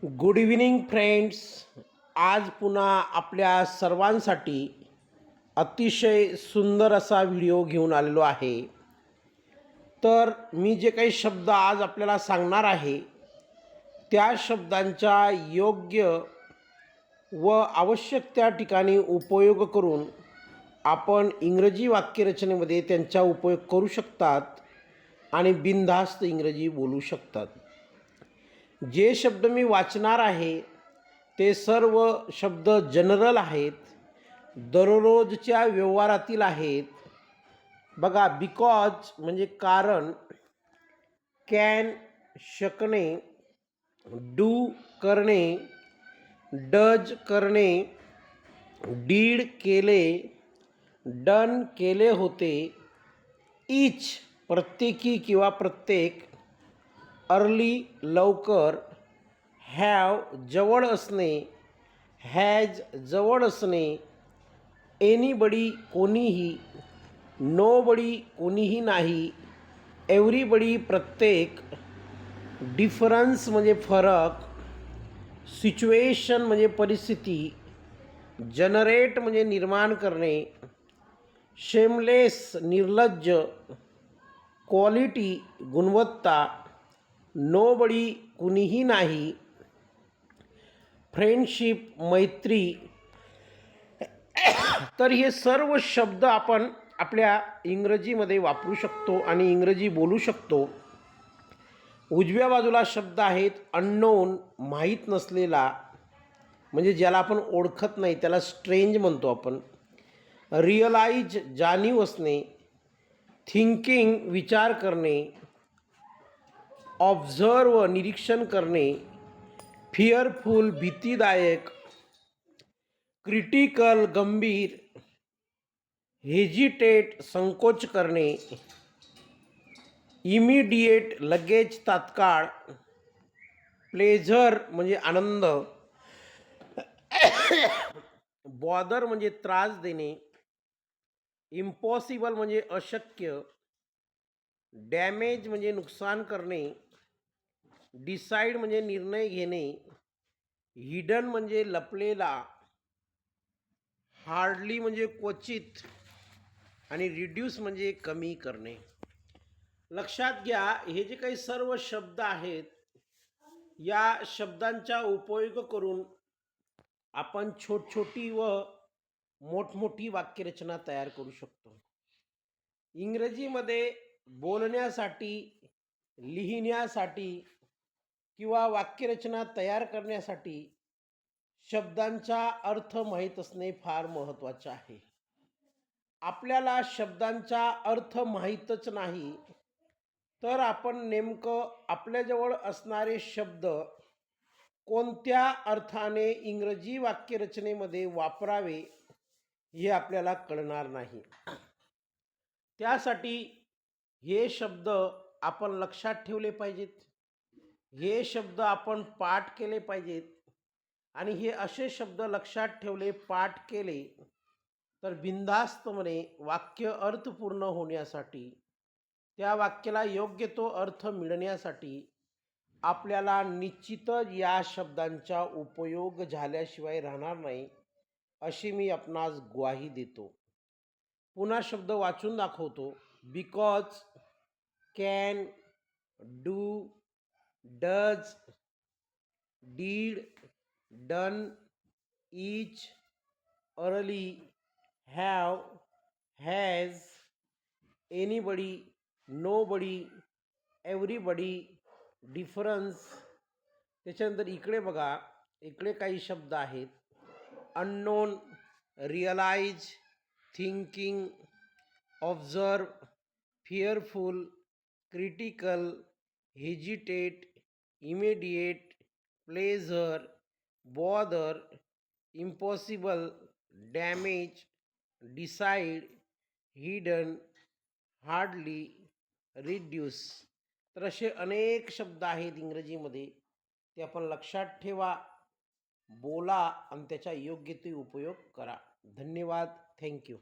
Good evening friends. आज पुन्हा आपल्या सर्वांसाठी अतिशय सुंदर असा व्हिडिओ घेऊन आलेलो आहे. तर मी जे काही शब्द आज आपल्याला सांगणार आहे त्या शब्दांचा योग्य व आवश्यक त्या ठिकाणी उपयोग करून आपण इंग्रजी वाक्यरचनेमध्ये त्यांचा उपयोग करू शकतात आणि बिनधास्त इंग्रजी बोलू शकतात. जे शब्द मी वाचणार आहे ते सर्व शब्द जनरल आहेत, दररोजच्या व्यवहारातील आहेत. बघा, बिकॉज म्हणजे कारण, कॅन शकणे, डू करणे, डज करणे, डीड केले, डन केले होते, इच प्रत्येकी किंवा प्रत्येक, अर्ली लवकर, हॅव जवळ असणे, हॅज जवळ असणे, एनीबडी कोणीही, नोबडी कोणीही नाही, एव्हरीबडी प्रत्येक, डिफरन्स म्हणजे फरक, सिच्युएशन म्हणजे परिस्थिती, जनरेट म्हणजे निर्माण करणे, शेमलेस निर्लज्ज, क्वालिटी गुणवत्ता, नोबडी कुणीही नाही, फ्रेंडशिप मैत्री. तर हे सर्व शब्द आपण आपल्या इंग्रजीमध्ये वापरू शकतो आणि इंग्रजी बोलू शकतो. उजव्या बाजूला शब्द आहेत अननोन, माहीत नसलेला, म्हणजे ज्याला आपण ओळखत नाही त्याला स्ट्रेंज म्हणतो आपण. रिअलाइज जाणीव असणे, थिंकिंग विचार करणे, ऑब्झर्व निरीक्षण करणे, फिअरफुल भीतीदायक, क्रिटिकल गंभीर, हेजिटेट संकोच करणे, इमिडिएट लगेच तात्काळ, प्लेझर म्हणजे आनंद, बॉदर म्हणजे त्रास देणे, इम्पॉसिबल म्हणजे अशक्य, डॅमेज म्हणजे नुकसान करणे, डिसाईड म्हणजे निर्णय घेणे, हिडन म्हणजे लपलेला, हार्डली म्हणजे क्वचित आणि रिड्यूस म्हणजे कमी करणे. लक्षात घ्या, हे जे काही सर्व शब्द आहेत या शब्दांचा उपयोग करून आपण छोटी व मोठमोठी वाक्यरचना तयार करू शकतो. इंग्रजीमध्ये बोलण्यासाठी, लिहिण्यासाठी किंवा वाक्यरचना तयार करण्यासाठी शब्दांचा अर्थ माहीत असणे फार महत्त्वाचे आहे. आपल्याला शब्दांचा अर्थ माहीतच नाही तर आपण नेमकं आपल्याजवळ असणारे शब्द कोणत्या अर्थाने इंग्रजी वाक्यरचनेमध्ये वापरावे हे आपल्याला कळणार नाही. त्यासाठी हे शब्द आपण लक्षात ठेवले पाहिजेत, हे शब्द आपण पाठ केले पाहिजेत आणि हे असे शब्द लक्षात ठेवले, पाठ केले तर बिनधास्तपणे वाक्य अर्थपूर्ण होण्यासाठी, त्या वाक्याला योग्य तो अर्थ मिळण्यासाठी आपल्याला निश्चितच या शब्दांचा उपयोग झाल्याशिवाय राहणार नाही, अशी मी आपणास ग्वाही देतो. पुन्हा शब्द वाचून दाखवतो. Because, can, do, does, did, done, each, early, have, has, anybody, nobody, everybody, difference. त्याच्यानंतर इकडे बघा, इकडे काही शब्द आहेत unknown, realize, thinking, observe, fearful, critical, hesitate, immediate, pleasure, bother, impossible, damage, decide, hidden, hardly, reduce. तर असे अनेक शब्द आहेत इंग्रजीमध्ये, ते आपण लक्षात ठेवा, बोला आणि त्याचा योग्य ते उपयोग करा. धन्यवाद. थँक्यू.